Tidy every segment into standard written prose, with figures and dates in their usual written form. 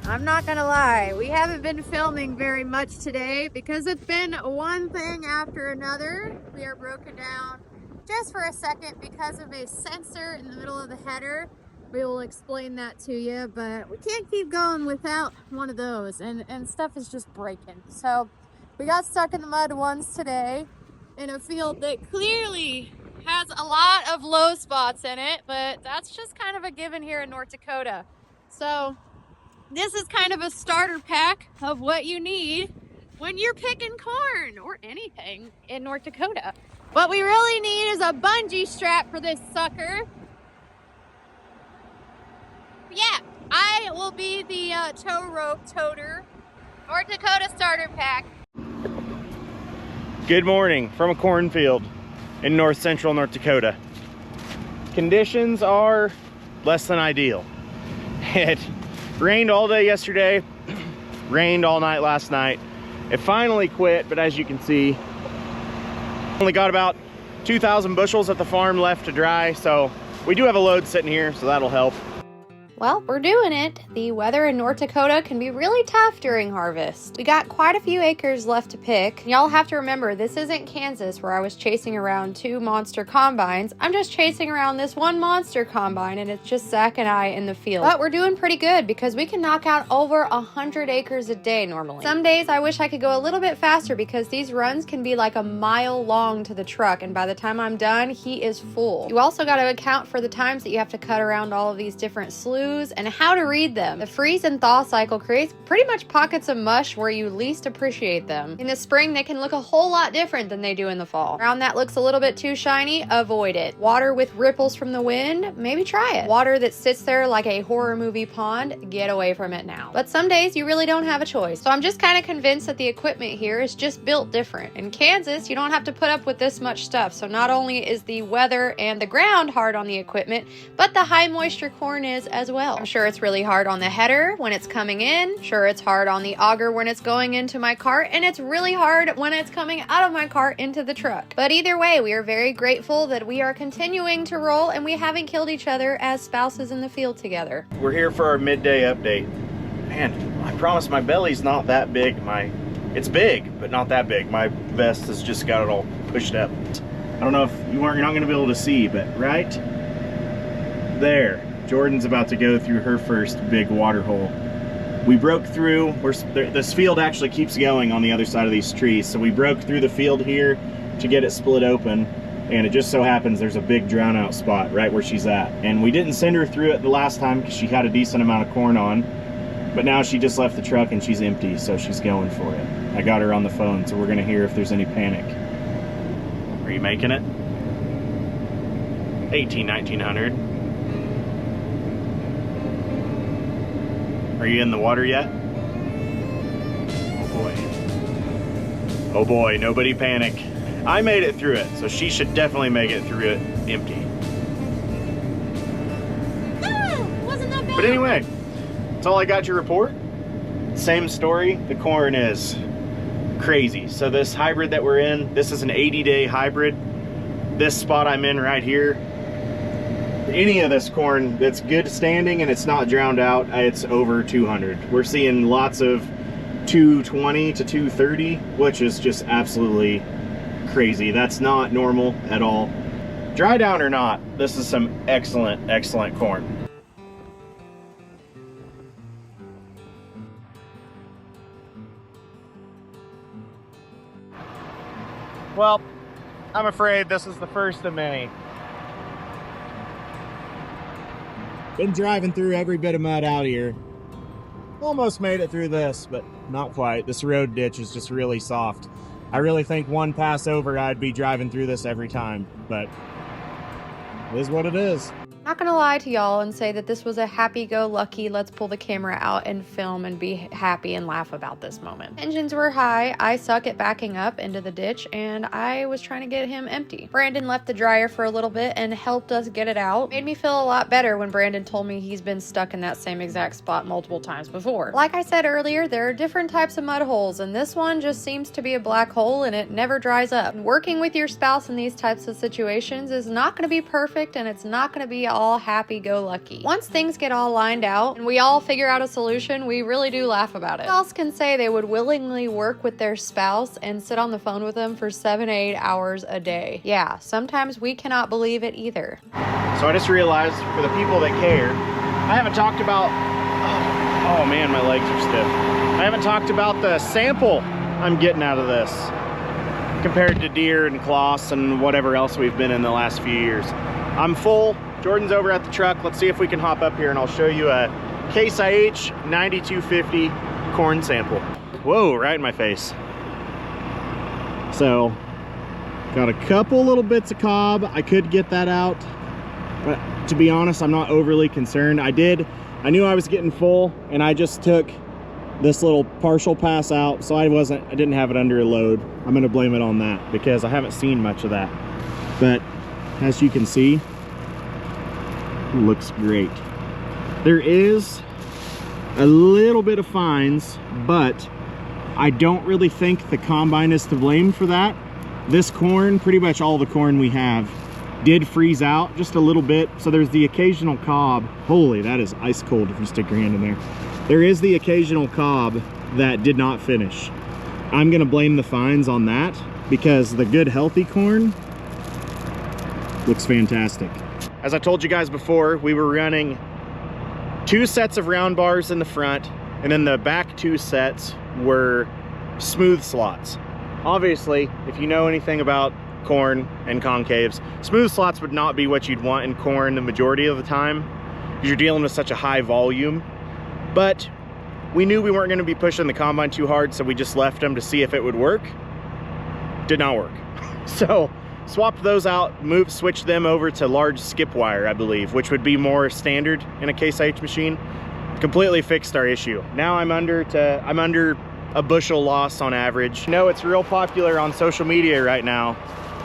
I'm not gonna lie, we haven't been filming very much today because it's been one thing after another. We are broken down just for a second because of a sensor in the middle of the header. We will explain that to you, but we can't keep going without one of those, and stuff is just breaking. So we got stuck in the mud once today in a field that clearly has a lot of low spots in it, but that's just kind of a given here in North Dakota. So this is kind of a starter pack of what you need when you're picking corn or anything in North Dakota. What we really need is a bungee strap for this sucker. Yeah, I will be the tow rope toter. North Dakota starter pack. Good morning from a cornfield in north central North Dakota. Conditions are less than ideal. It rained all day yesterday, rained all night last night. It finally quit, but as you can see, only got about 2,000 bushels at the farm left to dry, so we do have a load sitting here, so that'll help. Well, we're doing it. The weather in North Dakota can be really tough during harvest. We got quite a few acres left to pick. Y'all have to remember, this isn't Kansas where I was chasing around 2 monster combines. I'm just chasing around this 1 monster combine, and it's just Zach and I in the field. But we're doing pretty good because we can knock out over 100 acres a day normally. Some days I wish I could go a little bit faster because these runs can be like a mile long to the truck, and by the time I'm done, he is full. You also got to account for the times that you have to cut around all of these different sloughs and how to read them. The freeze and thaw cycle creates pretty much pockets of mush where you least appreciate them. In the spring, they can look a whole lot different than they do in the fall. Ground that looks a little bit too shiny, avoid it. Water with ripples from the wind, maybe try it. Water that sits there like a horror movie pond, get away from it now. But some days you really don't have a choice. So I'm just kind of convinced that the equipment here is just built different. In Kansas, you don't have to put up with this much stuff. So not only is the weather and the ground hard on the equipment, but the high moisture corn is as well. I'm sure it's really hard on the header when it's coming in. Sure, it's hard on the auger when it's going into my cart, and it's really hard when it's coming out of my cart into the truck. But either way, we are very grateful that we are continuing to roll and we haven't killed each other as spouses in the field together. We're here for our midday update. Man, I promise my belly's not that big. It's big, but not that big. My vest has just got it all pushed up. I don't know if you're not gonna be able to see, but right there, Jordan's about to go through her first big water hole. We broke through, this field actually keeps going on the other side of these trees, so we broke through the field here to get it split open, and it just so happens there's a big drown out spot right where she's at. And we didn't send her through it the last time because she had a decent amount of corn on, but now she just left the truck and she's empty, so she's going for it. I got her on the phone, so we're gonna hear if there's any panic. Are you making it? 1900. Are you in the water yet? Oh boy. Oh boy, nobody panic. I made it through it, so she should definitely make it through it empty. Wasn't that bad? But anyway, that's all I got to report. Same story, the corn is crazy. So this hybrid that we're in, this is an 80-day hybrid. This spot I'm in right here, any of this corn that's good standing and it's not drowned out, it's over 200. We're seeing lots of 220 to 230, which is just absolutely crazy. That's not normal at all. Dry down or not, this is some excellent, excellent corn. Well, I'm afraid this is the first of many. Been driving through every bit of mud out here. Almost made it through this, but not quite. This road ditch is just really soft. I really think one pass over I'd be driving through this every time, but it is what it is. Not gonna lie to y'all and say that this was a happy-go-lucky, let's pull the camera out and film and be happy and laugh about this moment. Engines were high, I suck at backing up into the ditch, and I was trying to get him empty. Brandon left the dryer for a little bit and helped us get it out. Made me feel a lot better when Brandon told me he's been stuck in that same exact spot multiple times before. Like I said earlier, there are different types of mud holes, and this one just seems to be a black hole and it never dries up. Working with your spouse in these types of situations is not gonna be perfect, and it's not gonna be all all happy-go-lucky. Once things get all lined out and we all figure out a solution, we really do laugh about it. Who else can say they would willingly work with their spouse and sit on the phone with them for 7 to 8 hours a day? Yeah, sometimes we cannot believe it either. So I just realized, for the people that care, I haven't talked about, oh man, my legs are stiff. I haven't talked about the sample I'm getting out of this compared to deer and cloths and whatever else we've been in the last few years. I'm full. Jordan's over at the truck. Let's see if we can hop up here and I'll show you a Case IH 9250 corn sample. Whoa, right in my face. So, got a couple little bits of cob. I could get that out, but to be honest, I'm not overly concerned. I knew I was getting full and I just took this little partial pass out, so I didn't have it under a load. I'm gonna blame it on that because I haven't seen much of that. But as you can see, it looks great. There is a little bit of fines, but I don't really think the combine is to blame for that. This corn, pretty much all the corn we have, did freeze out just a little bit. So there's the occasional cob. Holy, that is ice cold if you stick your hand in there. There is the occasional cob that did not finish. I'm gonna blame the fines on that because the good healthy corn looks fantastic. As I told you guys before, we were running 2 sets of round bars in the front, and then the back 2 sets were smooth slots. Obviously, if you know anything about corn and concaves, smooth slots would not be what you'd want in corn the majority of the time because you're dealing with such a high volume. But we knew we weren't going to be pushing the combine too hard, so we just left them to see if it would work. Did not work. So swapped those out, switched them over to large skip wire, I believe, which would be more standard in a Case IH machine. Completely fixed our issue. Now I'm under a bushel loss on average. I know it's real popular on social media right now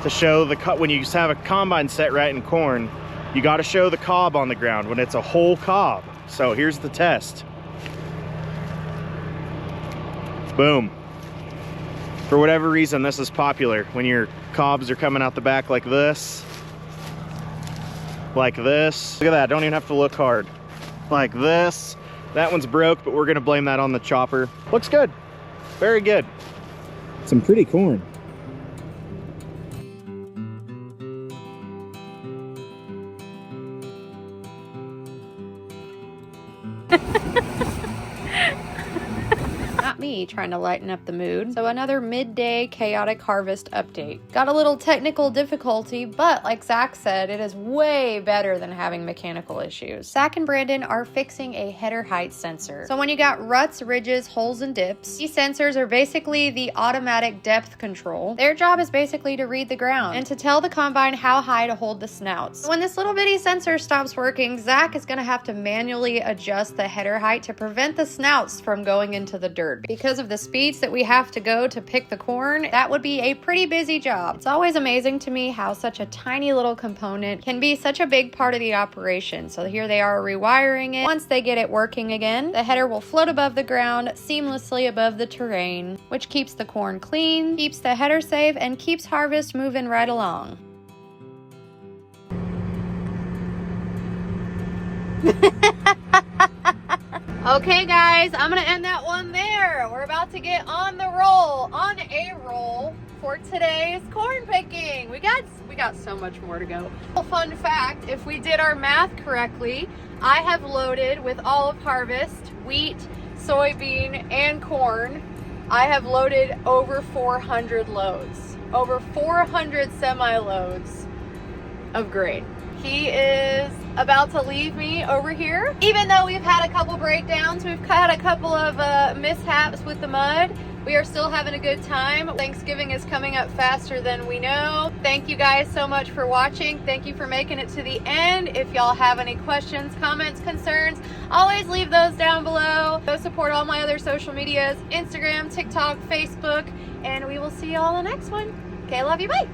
to show the cut when you have a combine set right in corn. You got to show the cob on the ground when it's a whole cob. So here's the test. Boom. For whatever reason, this is popular when your cobs are coming out the back like this. Like this. Look at that, don't even have to look hard. Like this. That one's broke, but we're gonna blame that on the chopper. Looks good, very good. Some pretty corn. Not me trying to lighten up the mood. So another midday chaotic harvest update. Got a little technical difficulty, but like Zach said, it is way better than having mechanical issues. Zach and Brandon are fixing a header height sensor. So when you got ruts, ridges, holes, and dips, these sensors are basically the automatic depth control. Their job is basically to read the ground and to tell the combine how high to hold the snouts. So when this little bitty sensor stops working, Zach is gonna have to manually adjust the header height to prevent the snouts from going into the dirt. Because of the speeds that we have to go to pick the corn, that would be a pretty busy job. It's always amazing to me how such a tiny little component can be such a big part of the operation. So here they are rewiring it. Once they get it working again, the header will float above the ground, seamlessly above the terrain, which keeps the corn clean, keeps the header safe, and keeps harvest moving right along. Okay guys, I'm gonna end that one there. We're about to get on a roll for today's corn picking. We got so much more to go. Fun fact, if we did our math correctly, I have loaded with all of harvest, wheat, soybean, and corn. I have loaded over 400 loads, over 400 semi-loads of grain. He is about to leave me over here. Even though we've had a couple breakdowns, we've had a couple of mishaps with the mud, we are still having a good time. Thanksgiving is coming up faster than we know. Thank you guys so much for watching. Thank you for making it to the end. If y'all have any questions, comments, concerns, always leave those down below. Go support all my other social medias, Instagram, TikTok, Facebook, and we will see you all in the next one. Okay, love you, bye.